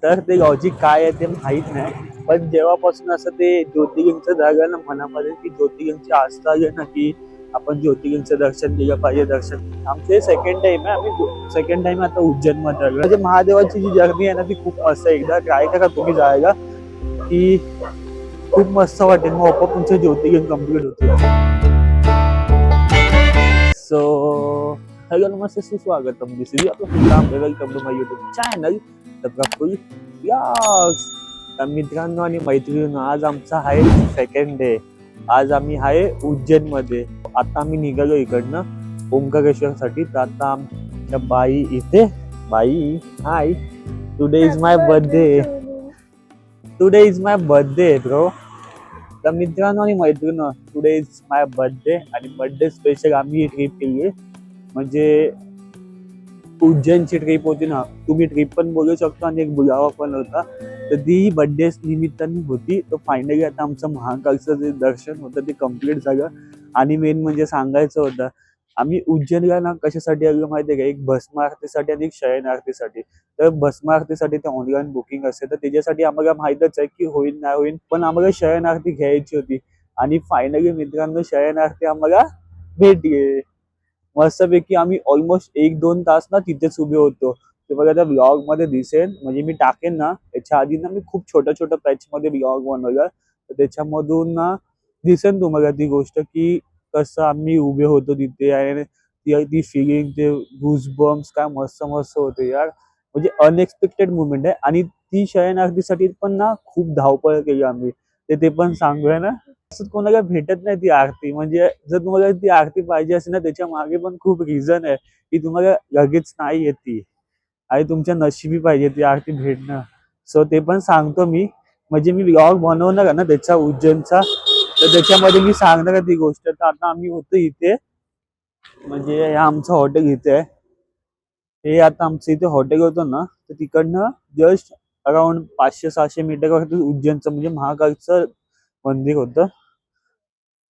तर ते लॉजिक काय आहे ते माहित नाही, पण जेव्हापासून असं ते ज्योतिर्लिंगचं झालं ना मनामध्ये, की ज्योतिर्लिंगची आस्था आहे ना, की आपण ज्योतिर्लिंगचं दर्शन केलं पाहिजे. दर्शन आमचे सेकंड टाइम आहे, आम्ही सेकंड टाइम आता उज्जैन मध्ये आलो. म्हणजे महादेवाची जी जर्नी आहे ना ती खूप मस्त आहे. एकदा ट्राय करा तुम्ही जायला, की खूप मस्त वाटेल. मग आपोआप तुमचे ज्योतिर्लिंग कम्प्लीट होते. सो हॅलो नमस्ते, सुस्वागतम. This is welcome to my YouTube channel the Praful vlogs. तर मित्रांनो आणि मैत्रिणींनो, आज आमचा आहे सेकंड डे. आज आम्ही आहे उज्जैन मध्ये. आता आम्ही निघालो इकडनं ओंकारेश्वर साठी. तर आता आमच्या बाई इथे. बाई hi, today is my birthday. Today is my birthday bro. तर मित्रांनो आणि मैत्रिणींनो, टुडे इज माय बर्थडे आणि बर्थडे स्पेशल आम्ही ही ट्रिप केली. म्हणजे उज्जैनची ट्रिप होती ना, तुम्ही ट्रिप पण बोलू शकता आणि एक बुलावा पण होता. तर ती बर्थडे निमित्ताने होती. तर फायनली आता आमचं महाकालचं जे दर्शन होतं ते कम्प्लीट झालं. आणि मेन म्हणजे सांगायचं होतं, आम्ही उज्जैनला ना कशासाठी आलो माहिती आहे का, एक भस्म आरतीसाठी आणि एक शयन आरतीसाठी. तर भस्म आरतीसाठी ते ऑनलाईन बुकिंग असते, तर त्याच्यासाठी आम्हाला माहितच आहे की होईल नाही होईल, पण आम्हाला शयन आरती घ्यायची होती. आणि फायनली मित्रांनो शयन आरती आम्हाला भेटली. मस्तपैकी आम्ही ऑलमोस्ट 1-2 तास ना तिथेच उभे होतो. ते बघा त्या ब्लॉग मध्ये दिसेल, म्हणजे मी टाकेन ना. याच्या आधी ना मी खूप छोट्या छोट्या पॅच मध्ये ब्लॉग बनवला, तर त्याच्यामधून ना दिसेल तुम्हाला ती गोष्ट, की कसं आम्ही उभे होतो तिथे. आणि ती फिलिंग, ते गुजबम्स काय मस्त मस्त होते यार. म्हणजे अनएक्सपेक्टेड मुवमेंट आहे. आणि ती शयन आरतीसाठी पण ना खूप धावपळ केली आम्ही. ते पण सांगूया ना, असं कोणाला भेटत नाही ती आरती. म्हणजे जर तुम्हाला ती आरती पाहिजे असेल ना, त्याच्या मागे पण खूप रिझन आहे, की तुम्हाला लगेच नाही येत ती. आणि तुमच्या नशिबी पाहिजे ती आरती भेटणं. सो ते पण सांगतो मी. म्हणजे मी व्लॉग बनवणार आहे ना त्याचा उज्जैनचा, तर त्याच्यामध्ये मी सांगणार ती गोष्ट. तर आता आम्ही होतो इथे, म्हणजे हे आमचं हॉटेल इथे आहे. हे आता आमचं इथे हॉटेल होतं ना, तर तिकडनं जस्ट अराउंड 500-600 मीटरवरती उज्जैनचं म्हणजे महाकालचं मंदिर होतं.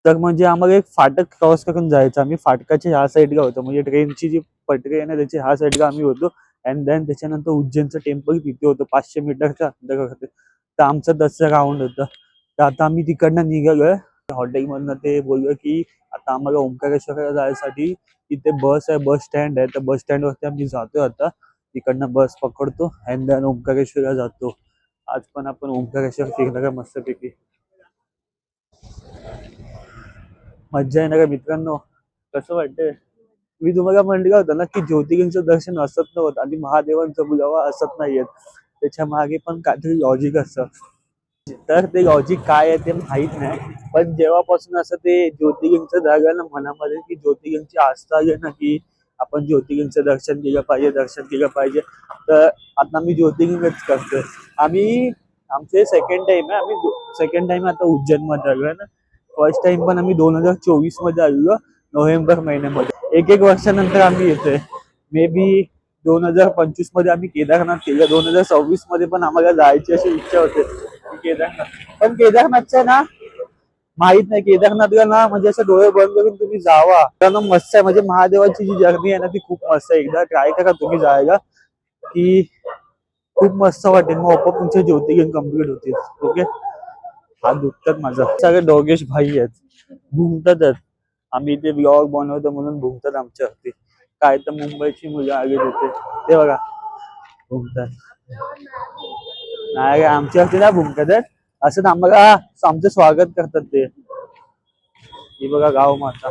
तर म्हणजे आम्हाला एक फाटक क्रॉस करून जायचं. आम्ही फाटकाच्या ह्या साईडला होतो, म्हणजे ट्रेनची जी पटरी आहे ना त्याच्या ह्या साईडला आम्ही होतो. अँड देन त्याच्यानंतर उज्जैनचं टेम्पल तिथे होतं 500 मीटरच्या अंतरावरती. तर आमचं तसं राऊंड होतं. तर आता आम्ही तिकडनं निघालोय हॉटेलमधनं. ते बोललो की आता आम्हाला ओंकारेश्वरला जायसाठी तिथे बस आहे, बस स्टँड आहे. तर बस स्टँड वरती आम्ही जातोय आता. तिकडनं बस पकडतो अँड देन ओंकारेश्वरला जातो. आज पण आपण ओंकारेश्वर फिरणार आहे मस्तपैकी. मज्जा येणार आहे मित्रांनो. कसं वाटतंय? मी तुम्हाला म्हटलं होतं ना, की ज्योतिर्लिंगचं दर्शन असत नव्हतं आणि महादेवांचा बुलावा असत नाही येत. त्याच्या मागे पण काहीतरी लॉजिक असतं. तर ते लॉजिक काय आहे ते माहित नाही, पण जेव्हापासून असं ते ज्योतिर्लिंगचं झालं ना मनामध्ये, की ज्योतिर्लिंगची आस्था आहे ना, की आपण ज्योतिर्लिंगचं दर्शन केलं पाहिजे. दर्शन केलं पाहिजे. तर आता मी ज्योतिर्लिंगच करतोय. आम्ही आमचे सेकंड टाइम आहे. आम्ही सेकंड टाइम आता उज्जैन मध्ये आलोय ना. फर्स्ट टाइम पण आम्ही 2024 मध्ये आलेलो, नोव्हेंबर महिन्यामध्ये. एक वर्षानंतर आम्ही येतोय. मे बी 2025 मध्ये आम्ही केदारनाथ केलं. 2026 मध्ये पण आम्हाला जायची अशी इच्छा होते केदारनाथ. पण केदारनाथचं ना माहित नाही. केदारनाथला ना म्हणजे असं डोळे बंद करून तुम्ही जावा, तर मस्त आहे. म्हणजे महादेवाची जी जर्नी आहे ना ती खूप मस्त आहे. एकदा ट्राय करा तुम्ही जायला, की खूप मस्त वाटेल. मग आपोआप तुमचे ज्योतिर्लिंग कम्प्लीट होतील. ओके. हात दुखतात माझा. सगळे डोगेश भाई आहेत, घुमतात. आम्ही इथे ब्लॉग बनवतो म्हणून घुमतात आमच्यावरती. काय तर मुंबईची मुलं आली होते ते बघा घुमतात. नाही आमच्यावरती ना घुमतात, असं आम्हाला आमचं स्वागत करतात ते. ही बघा गाव माता.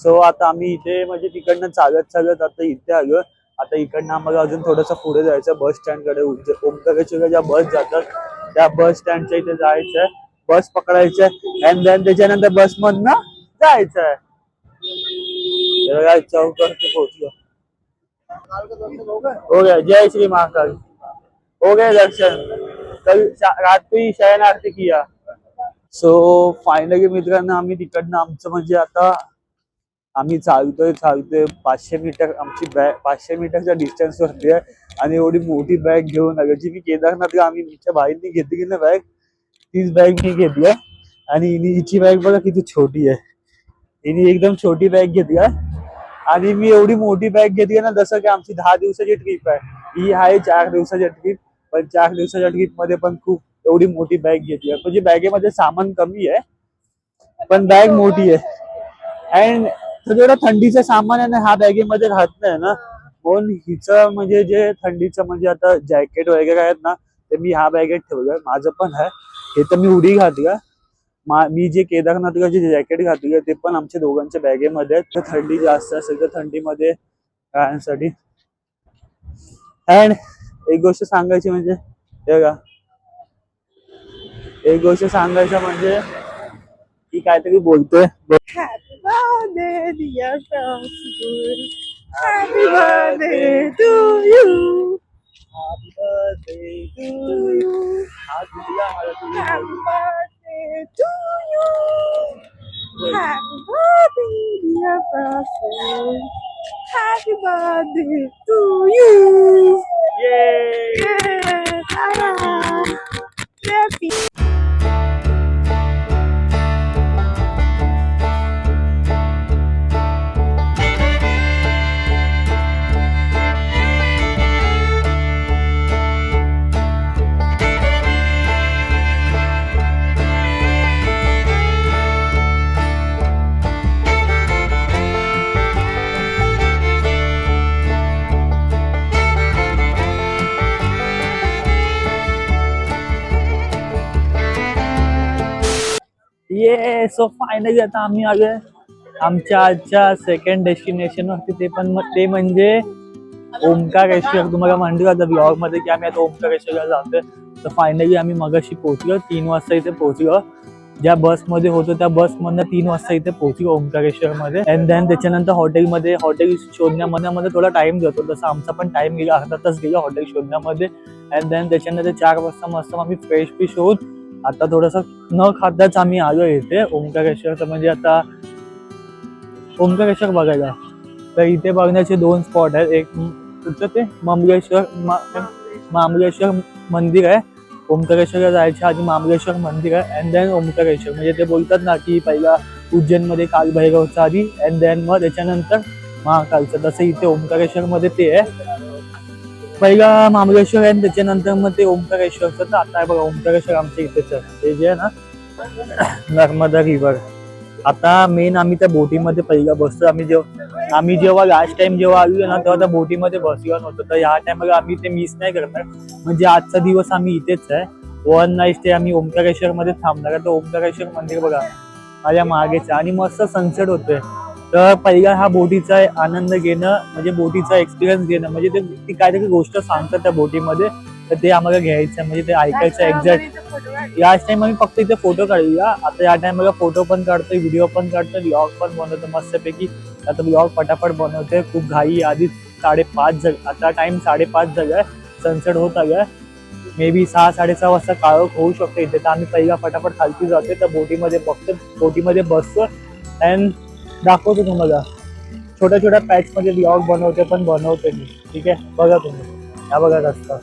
सो आता आम्ही इथे म्हणजे तिकडनं चालत चालत आता इथे आलो. आता इकडनं आम्हाला अजून थोडस पुढे जायचं बस स्टँड कडे. ओंकारेश्वरला ज्या बस जातात त्या बस स्टँडच्या इथे जायचंय, बस पकडायचंय अँड देन त्याच्यानंतर बस मधनं जायचंय. चौकावरती पोहोचलो. हो गया, जय श्री महाकाल. हो गए दर्शन. कल रात को ही शयन आरती किया. सो फायनली मित्रांनो आम्ही तिकडनं आमचं म्हणजे आता आम्ही चालतोय 500 मीटर आमची बॅग 500 मीटरच्या डिस्टन्स वरती आहे. आणि एवढी मोठी बॅग घेऊन आलो, जी मी केदारनाथला आम्ही तिच्या भाईंनी घेतली ना बॅग, तीच बॅग मी घेतली. आणि हिची बॅग बघा किती छोटी आहे. हिने एकदम छोटी बॅग घेतली. आणि मी एवढी मोठी बॅग घेतली ना, जसं की आमची 10 दिवसाची ट्रिप आहे, ही आहे 4 दिवसाची ट्रिप. पण 4 दिवसाच्या ट्रिप मध्ये पण खूप एवढी मोठी बॅग घेतली आहे. म्हणजे बॅगेमध्ये सामान कमी आहे पण बॅग मोठी आहे. अँड जेवढं थंडीचं सामान आहे ना ह्या बॅगेमध्ये राहत नाही ना, म्हणून हिचं म्हणजे जे थंडीचं म्हणजे आता जॅकेट वगैरे आहेत ना ते मी ह्या बॅगेत ठेवलं. माझं पण आहे हे तर मी उडी घातलं. मी जे केदारनाथला जे जॅकेट घातले ते पण आमच्या दोघांच्या बॅगेमध्ये आहेत. तर थंडी जास्त असेल तर थंडीमध्ये राहण्यासाठी. अँड एक गोष्ट सांगायची म्हणजे हे बघा, एक गोष्ट सांगायचं म्हणजे की काहीतरी बोलतोय. Happy birthday, dear Francis. Happy birthday to you. Happy birthday to you. Happy birthday. Happy birthday to you. Happy birthday, dear Francis. Happy birthday to you. Yay! Yeah, ta-da. Happy. ये सो फायनली आता आम्ही आलोय आमच्या आजच्या second destination वरती. ते पण ते म्हणजे ओंकारेश्वर. तुम्हाला म्हणलं होतं ब्लॉग मध्ये की आम्ही आता ओंकारेश्वरला जातोय. तर फायनली आम्ही मगाशी पोहोचलो, 3 वाजता इथे पोहोचलो. ज्या बसमध्ये होतो त्या बसमधनं 3 वाजता इथे पोहोचलो ओंकारेश्वर मध्ये. अँड देन त्याच्यानंतर हॉटेल शोधण्यामध्ये थोडा टाइम जातो, तसं आमचा पण टाइम गेला, अर्धा तास गेला हॉटेल शोधण्यामध्ये. अँड देन त्याच्यानंतर 4 वाजता मस्त आम्ही फ्रेश होऊन आता थोडस न खाताच आम्ही आलो इथे ओंकारेश्वरचं. म्हणजे आता ओंकारेश्वर बघायला तर इथे बघण्याचे 2 स्पॉट आहेत. एक कुठचं ते मामलेश्वर मंदिर आहे. ओंकारेश्वरला जायच्या आधी मामलेश्वर मंदिर आहे अँड देन ओंकारेश्वर. म्हणजे ते बोलतात ना की पहिला उज्जैनमध्ये कालभैरवचा आधी अँड देन मग त्याच्यानंतर महाकालचं. तसं इथे ओंकारेश्वर मध्ये ते आहे, पहिला मामलेश्वर आहे त्याच्यानंतर मग ते ओंकारेश्वरचं. तर आता बघा ओंकारेश्वर आमच्या इथेच आहे, ते जे आहे ना नर्मदा रिव्हर. आता मेन आम्ही त्या बोटीमध्ये पहिला बसतो. आम्ही जेव्हा लास्ट टाइम जेव्हा आलो ना तेव्हा त्या बोटीमध्ये बसलो नव्हतो. तर या टाइमला आम्ही ते मिस नाही करणार. म्हणजे आजचा दिवस आम्ही इथेच आहे, 1 नाईट स्टे आम्ही ओंकारेश्वर मध्ये थांबणार. तर ओंकारेश्वर मंदिर बघा माझ्या मागेच आणि मस्त सनसेट होतोय. तर पहिला हा बोटीचा आनंद घेणं म्हणजे बोटीचा एक्सपिरियन्स घेणं म्हणजे ते काहीतरी गोष्ट सांगतात त्या बोटीमध्ये, तर ते आम्हाला घ्यायचं आहे, म्हणजे ते ऐकायचं एक्झॅक्ट. याच टाइम आम्ही फक्त इथे फोटो काढूया. आता या टाइमला फोटो पण काढतोय, व्हिडिओ पण काढतोय, व्लॉग पण बनवतो मस्तपैकी. आता व्लॉग फटाफट बनवतोय, खूप घाई. आधी 5:30 आता टाइम 5:30 झालाय, सनसेट होत आलाय. मे बी 6-6:30 वाजता काळोख होऊ शकतो इथे. तर आम्ही पहिला फटाफट खालती जातोय, त्या बोटीमध्ये बसतो अँड दाखवतो तुम्हाला. छोट्या पॅच मध्ये व्लॉग बनवते मी, ठीक आहे. बघा तुम्ही, हा बघा रस्ता,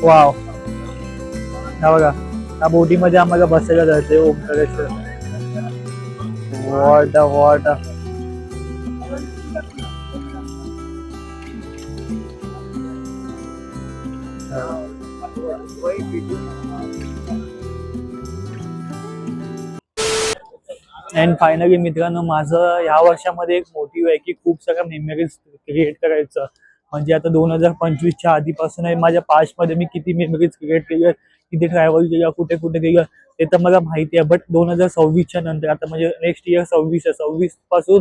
वाव, हा बघा त्या बोटीमध्ये आम्हाला बसायला जायचंय ओंकारेश्वर. वॉट अँड फायनली मित्रांनो, माझं या वर्षामध्ये एक मोटिव्ह आहे की खूप साऱ्या मेमरीज क्रिएट करायचं. म्हणजे आता 2025च्या आधीपासून आहे माझ्या पास्टमध्ये मी किती मेमरीज क्रिएट केल्या, किती ट्रॅव्हल केलं, कुठे गेलं ते तर मला माहिती आहे. बट 2026च्या नंतर आता म्हणजे नेक्स्ट इयर 26 पासून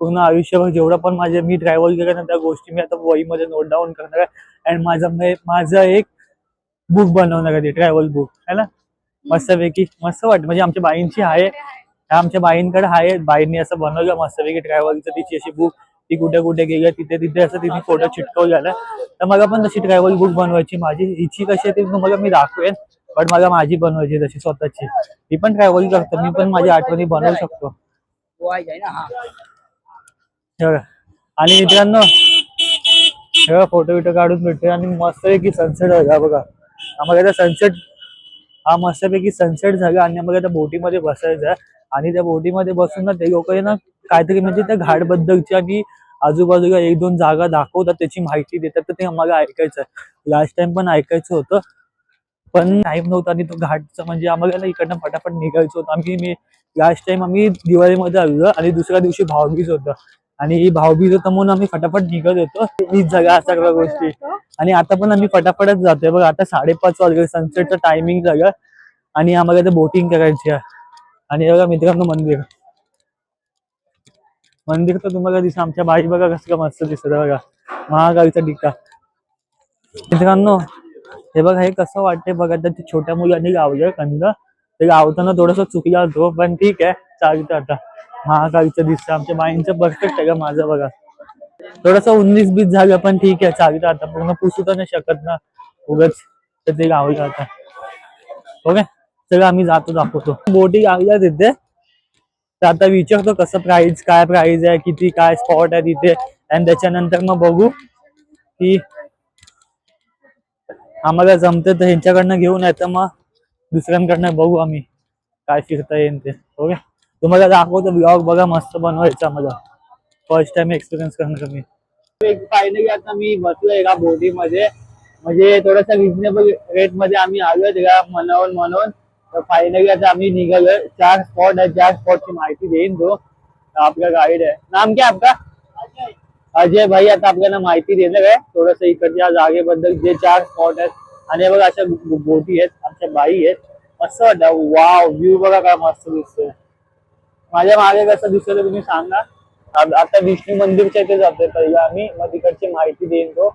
पूर्ण आयुष्यभर जेवढं पण मी ट्रॅव्हल केलं ना त्या गोष्टी मी आता वहीमध्ये नोट डाऊन करणार आहे. अँड माझं एक बुक बनवणार आहे, ट्रॅव्हल बुक आहे ना. मस्तपैकी मस्त वाटतं. म्हणजे आमच्या बाईंची आहे, आमच्या बाईंकडे आहे, बाईंनी असं बनवलं मस्तपैकी ट्रॅव्हलचं तिची अशी बुक. ती कुठे गेली तिथे असं तिने फोटो चिटकवलेला. तर मला पण तशी ट्रॅव्हल बुक बनवायची माझी. हिची कशी आहे ती तुम्हाला मी दाखवेन, पण मला माझी बनवायची तशी स्वतःची. मी पण ट्रॅव्हल करतो, मी पण माझ्या आठवणी बनवू शकतो. आणि मित्रांनो फोटो काढून भेटतोय आणि मस्तपैकी सनसेट झाला बघा. आम्हाला सनसेट मस्तपैकी सनसेट झाला आणि आम्हाला त्या बोटीमध्ये बसायचं आहे. आणि त्या बोटीमध्ये बसून ना ते लोक ना काहीतरी म्हणजे त्या घाट बद्दलची आणि आजूबाजूला एक दोन जागा दाखवतात, त्याची माहिती देतात, तर ते आम्हाला ऐकायचं आहे. लास्ट टाइम पण ऐकायचं होतं, पण टाइम नव्हता आणि तो घाटचं म्हणजे आम्हाला ना इकडनं फटाफट निघायचं होतं. मी लास्ट टाइम आम्ही दिवाळीमध्ये आलो आणि दुसऱ्या दिवशी भाऊबीज होतं आणि ही भाऊबीज होतं म्हणून आम्ही फटाफट निघत होतो. हीच जगा सगळ्या गोष्टी. आणि आता पण आम्ही फटाफटच जातोय बघ. आता 5:30 वाजले, सनसेटचं टायमिंग झालं आणि आम्हाला इथे बोटिंग करायची आहे. आणि बघा मित्रांनो, मंदिर मंदिर तर तुम्हाला दिसत. आमच्या बाई बघा कसं मस्त दिसत बघा, महाकाळीचा टिक्का. मित्रांनो हे बघा, हे कसं वाटतंय बघा. तर ते छोट्या मुलांनी लावलं कंद, ते लावताना थोडस चुकला होतो, पण ठीक आहे चालतं. आता महाकाळीचं दिसतं. आमच्या बाईंचं परफेक्ट आहे का, माझं बघा थोडस 19-20 झालं, पण ठीक आहे चालतं. आता पूर्ण पुसू तर नाही शकत ना उगाच, तर ते लावलं आता. ओके चला आम्ही जातो, दाखवतो. बोटी लागल्या तिथे, तर आता विचारतो कसं प्राइस, काय प्राइस आहे, किती काय स्पॉट आहे तिथे, आणि त्याच्यानंतर मग बघू की आम्हाला जमतं तर ह्यांच्याकडनं घेऊन येतं, मग दुसऱ्यांकडनं बघू आम्ही काय फिरता येईल ते. ओके तुम्हाला दाखवतो, ब्लॉग बघा मस्त बनवायचा मला. फर्स्ट टाइम एक्सपिरियन्स करणार मी. फायनली आता मी बसलोय एका बोटीमध्ये, म्हणजे थोडासा रिजनेबल रेट मध्ये आम्ही आलोय त्याला म्हणून. तर फायनली आता आम्ही निघालोय. 4 स्पॉट आहे, 4 स्पॉटची माहिती देईन तो आपला गाईड आहे. नाम क्या आपका? अजय भाई आता आपल्याला माहिती देणार आहे थोडस इकडच्या जागेबद्दल, जे 4 स्पॉट आहेत. आणि बघा अशा बोटी आहेत, आमच्या बाई आहेत. मस्त वाटतं. वाव, व्ह्यू बघा काय मस्त दिसतोय. माझ्या मागे कसं दिसतंय तुम्ही सांगा. आता विष्णू मंदिरच्या इथे जातोय पहिला आम्ही, मग तिकडची माहिती देईन तो.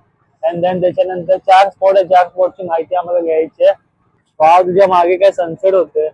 अँड देन त्याच्यानंतर 4 स्पॉट आहे, 4 स्पॉटची माहिती आम्हाला घ्यायची आहे. वाव, तुझ्या मागे काय सनसेट होते.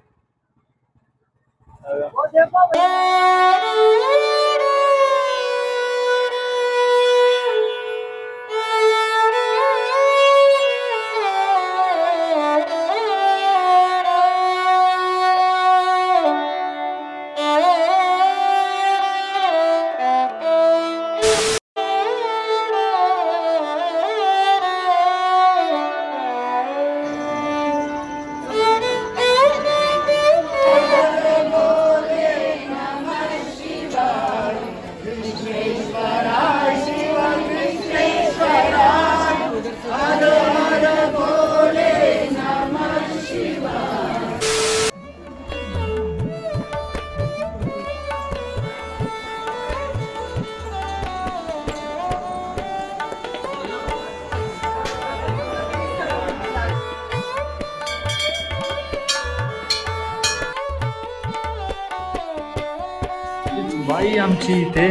बाई आमची इथे.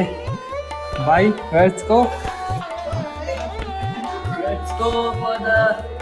बाई, let's go. Let's go for the